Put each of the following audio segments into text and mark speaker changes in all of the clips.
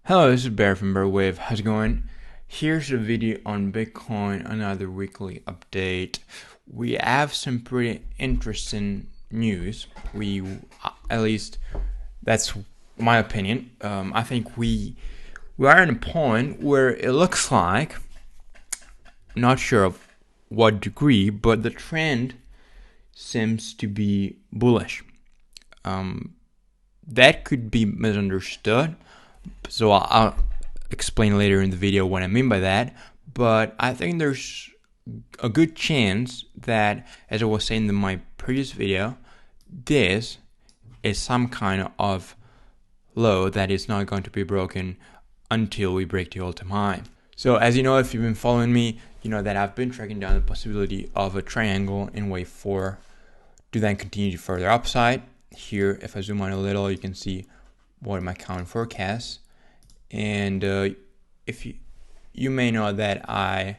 Speaker 1: Hello, this is Bear from BearWave. How's it going? Here's a video on Bitcoin, another weekly update. We have some pretty interesting news. At least that's my opinion. I think we are at a point where it looks like, not sure of what degree, but the trend seems to be bullish. That could be misunderstood. So I'll explain later in the video what I mean by that. But I think there's a good chance that, as I was saying in my previous video, this is some kind of low that is not going to be broken until we break the all-time high. So as you know, if you've been following me, you know that I've been tracking down the possibility of a triangle in wave 4 to then continue to further upside. Here, if I zoom on a little, you can see what my current forecast, and if you may know that I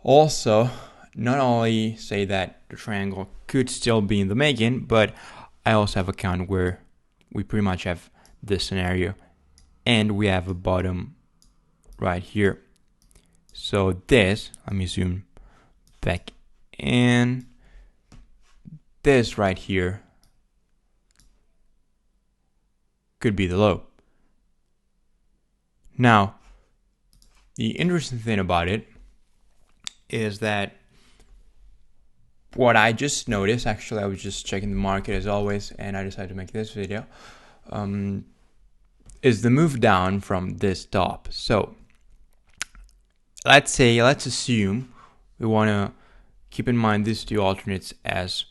Speaker 1: also not only say that the triangle could still be in the making, but I also have a count where we pretty much have this scenario and we have a bottom right here. So this, let me zoom back in, this right here could be the low. Now, the interesting thing about it is that what I just noticed, actually I was just checking the market as always, and I decided to make this video, is the move down from this top. So let's assume we want to keep in mind these two alternates as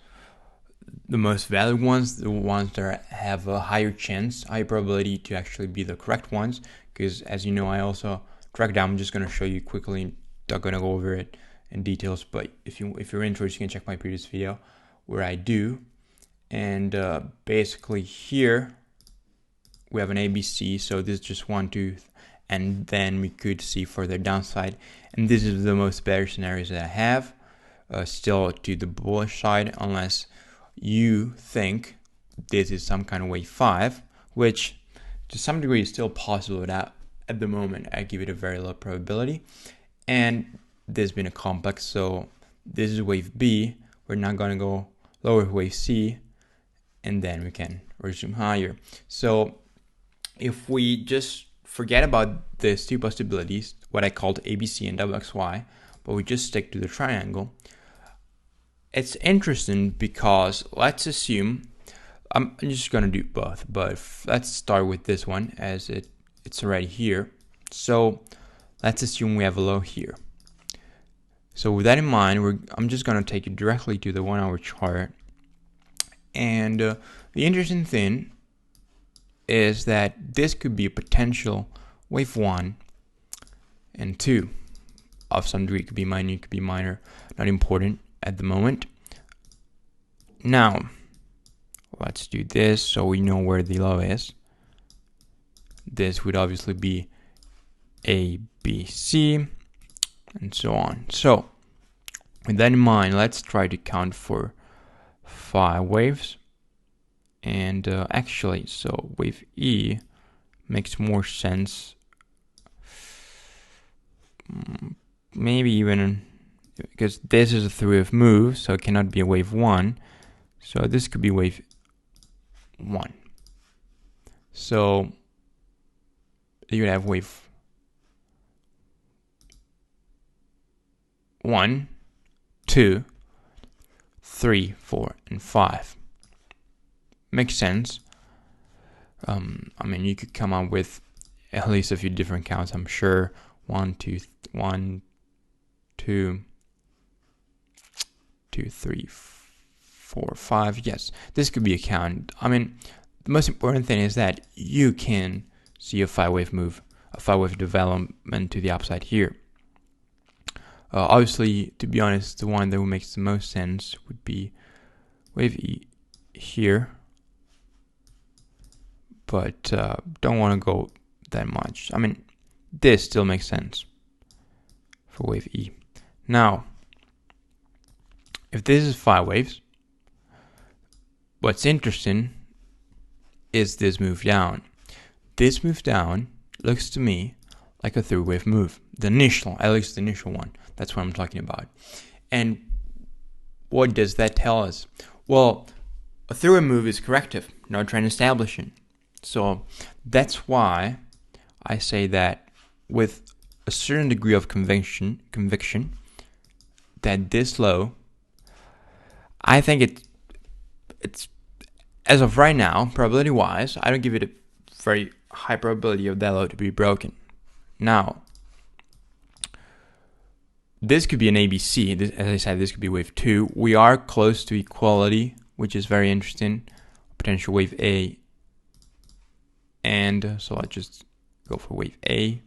Speaker 1: the most valid ones, the ones that have a higher chance, higher probability to actually be the correct ones, because as you know, I also track down. I'm just going to show you quickly, not going to go over it in details, but if you're interested, you can check my previous video where I do. And basically here we have an ABC, so this is just 1, 2, and then we could see further downside, and this is the most bearish scenarios that I have, still to the bullish side, unless you think this is some kind of wave 5, which to some degree is still possible. That at the moment I give it a very low probability, and there's been a complex, so this is wave B. We're not going to go lower wave C, and then we can resume higher. So if we just forget about these two possibilities, what I called ABC and WXY, but we just stick to the triangle, it's interesting because let's assume, I'm just going to do both, but let's start with this one as it's already here. So let's assume we have a low here. So with that in mind, I'm just going to take it directly to the 1 hour chart. And the interesting thing is that this could be a potential wave 1 and 2 of some degree. It could be minor, it could be minor, not important at the moment. Now, let's do this so we know where the low is. This would obviously be A, B, C, and so on. So, with that in mind, let's try to count for 5 waves. And actually, so wave E makes more sense. Maybe even because this is a 3-wave move, so it cannot be a wave 1. So this could be wave 1. So you would have wave 1, 2, 3, 4, and 5. Makes sense. I mean, you could come up with at least a few different counts, I'm sure. 1, 2, 3, 4, 5. Yes, this could be a count. I mean, the most important thing is that you can see a 5-wave move, a 5-wave development to the upside here. Obviously, to be honest, the one that makes the most sense would be wave E here, but don't want to go that much. I mean, this still makes sense for wave E. Now, if this is 5 waves, what's interesting is this move down. this move down looks to me like a third wave move. The initial, at least the initial one. That's what I'm talking about. And what does that tell us? Well, a third wave move is corrective, not trend establishing. So that's why I say that with a certain degree of conviction that this low, I think it's as of right now, probability wise, I don't give it a very high probability of that low to be broken. Now, this could be an ABC. As I said, this could be wave 2. We are close to equality, which is very interesting. Potential wave A. And so let's just go for wave A.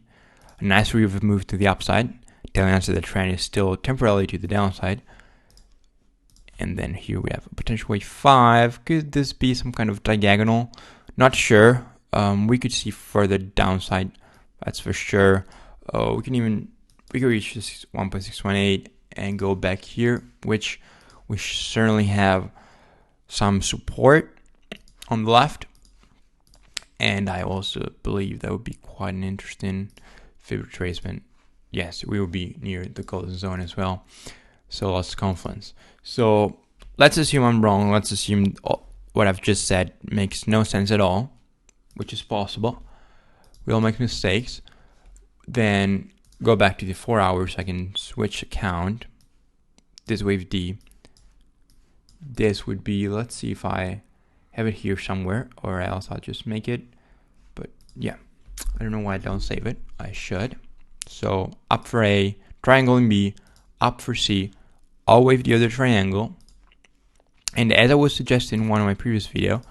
Speaker 1: A nice wave move to the upside, telling us that the trend is still temporarily to the downside. And then here we have a potential wave 5. Could this be some kind of diagonal? Not sure. We could see further downside. That's for sure. We could reach this 1.618 and go back here, which we certainly have some support on the left. And I also believe that would be quite an interesting fib retracement. Yes, we will be near the golden zone as well. So lots of confluence. So let's assume I'm wrong. Let's assume what I've just said makes no sense at all, which is possible. We all make mistakes. Then go back to the 4 hours. I can switch account. This wave D. This would be, let's see if I have it here somewhere, or else I'll just make it. But yeah, I don't know why I don't save it. I should. So up for A, triangle in B, up for C, I'll wave the other triangle. And as I was suggesting in one of my previous video,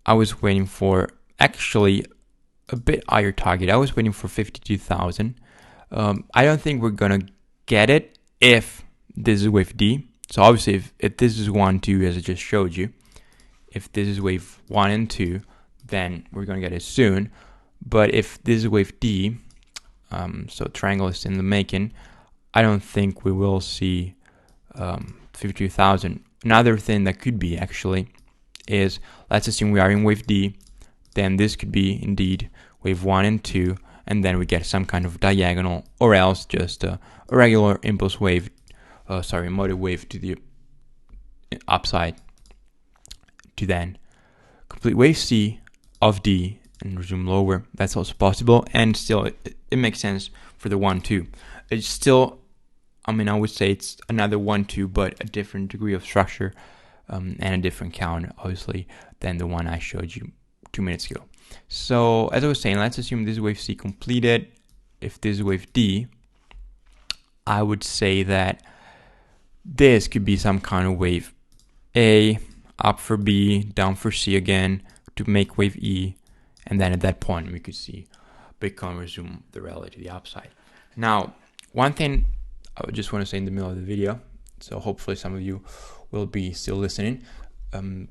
Speaker 1: I was waiting for actually a bit higher target. I was waiting for 52,000. I don't think we're gonna get it if this is wave D. So obviously if this is 1, 2, as I just showed you, if this is wave 1 and 2, then we're gonna get it soon. But if this is wave D, so triangle is in the making, I don't think we will see 52,000. Another thing that could be actually is, let's assume we are in wave D, then this could be indeed wave 1 and 2, and then we get some kind of diagonal, or else just a regular impulse wave, motive wave to the upside, to then complete wave C of D and resume lower. That's also possible, and still it makes sense for the 1, 2. It's still, I would say it's another 1, 2, but a different degree of structure and a different count, obviously, than the one I showed you 2 minutes ago. So as I was saying, let's assume this is wave C completed. If this is wave D, I would say that this could be some kind of wave A, up for B, down for C again to make wave E, and then at that point we could see Bitcoin resume the rally to the upside. Now, one thing I just want to say in the middle of the video, so hopefully some of you will be still listening.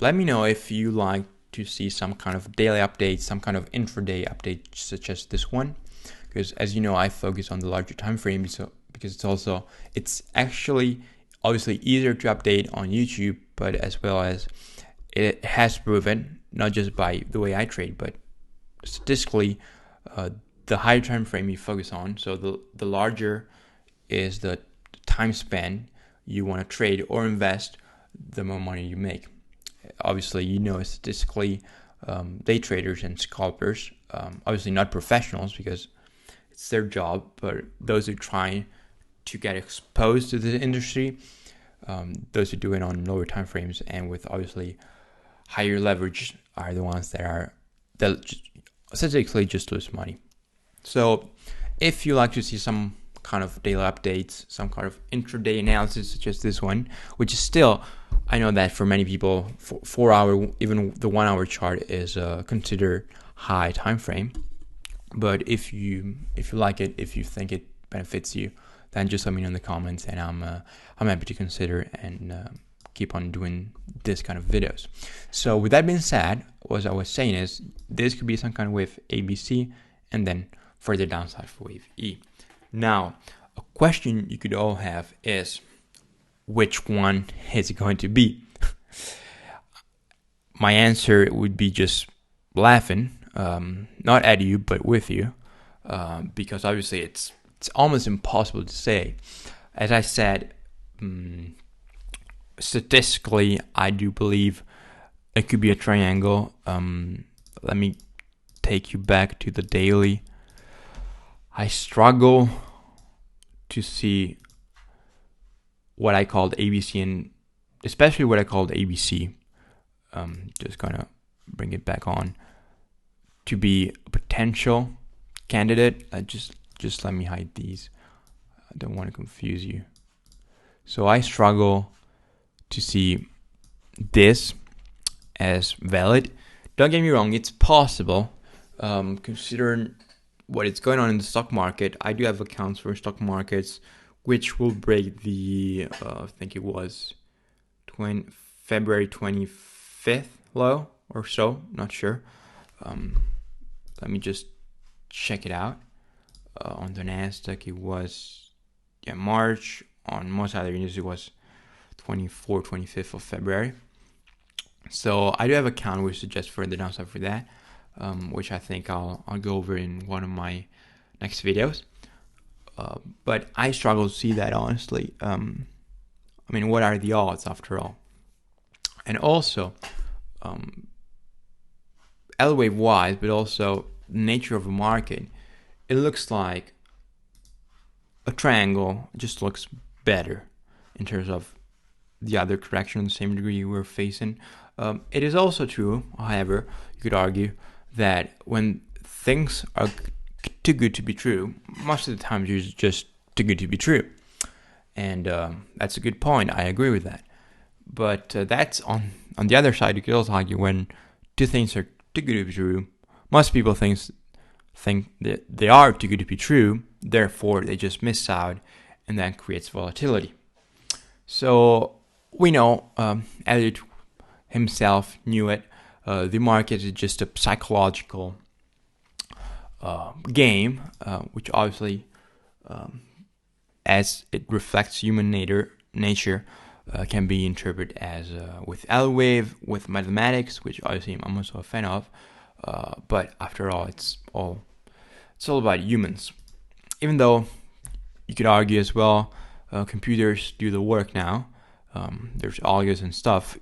Speaker 1: Let me know if you like to see some kind of daily update, some kind of intraday update such as this one, because as you know, I focus on the larger time frame, so because it's actually obviously easier to update on YouTube, but as well as it has proven, not just by the way I trade, but statistically, the higher time frame you focus on, so the larger is the time span you want to trade or invest, the more money you make. Obviously, you know, statistically, day traders and scalpers, obviously not professionals because it's their job, but those who try to get exposed to the industry, those who do it on lower time frames and with obviously higher leverage are the ones that essentially just lose money. So if you like to see some kind of daily updates, some kind of intraday analysis such as this one, which is still, I know that for many people, 4 hour, even the 1 hour chart is considered high time frame. But if you like it, if you think it benefits you, then just let me know in the comments, and I'm happy to consider and keep on doing this kind of videos. So with that being said, what I was saying is this could be some kind of wave ABC, and then further downside for wave E. Now, a question you could all have is, which one is it going to be? My answer would be just laughing. not at you, but with you, because obviously it's almost impossible to say. As I said, statistically, I do believe it could be a triangle. Let me take you back to the daily. I struggle to see what I called ABC, and especially what I called ABC. Just gonna bring it back on to be a potential candidate. Just let me hide these. I don't want to confuse you. So I struggle to see this as valid. Don't get me wrong, it's possible. Considering what is going on in the stock market, I do have accounts for stock markets which will break the I think it was February 25th low or so, not sure. Let me just check it out. On the Nasdaq it was March. On most other indices it was 25th of February. So I do have a account which suggests further downside for that, which I think I'll go over in one of my next videos. But I struggle to see that, honestly. I mean, what are the odds after all? And also, L-wave wise, but also nature of the market, it looks like a triangle just looks better in terms of the other correction in the same degree we're facing. It is also true, however, you could argue that when things are too good to be true, most of the time it's just too good to be true. And that's a good point. I agree with that. But that's on the other side. You could also argue when two things are too good to be true, most people think that they are too good to be true, therefore they just miss out, and that creates volatility. So we know Elliott himself knew it. The market is just a psychological game, which obviously, as it reflects human nature, can be interpreted as with L-wave, with mathematics, which obviously I'm also a fan of. But after all, it's all about humans. Even though you could argue as well, computers do the work now. There's algos and stuff.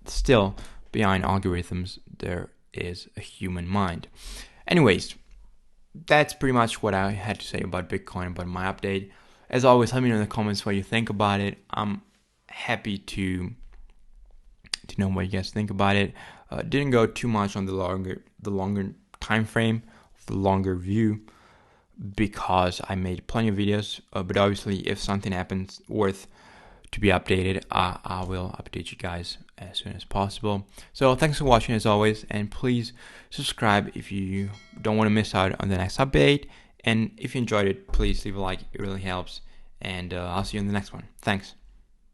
Speaker 1: Still, behind algorithms, there is a human mind. Anyways, that's pretty much what I had to say about Bitcoin, about my update. As always, let me know in the comments what you think about it. I'm happy to know what you guys think about it. Didn't go too much on the longer time frame, the longer view, because I made plenty of videos. But obviously, if something happens worth to be updated, I will update you guys as soon as possible. So thanks for watching as always, and please subscribe if you don't want to miss out on the next update. And if you enjoyed it, please leave a like, it really helps. And I'll see you in the next one. Thanks.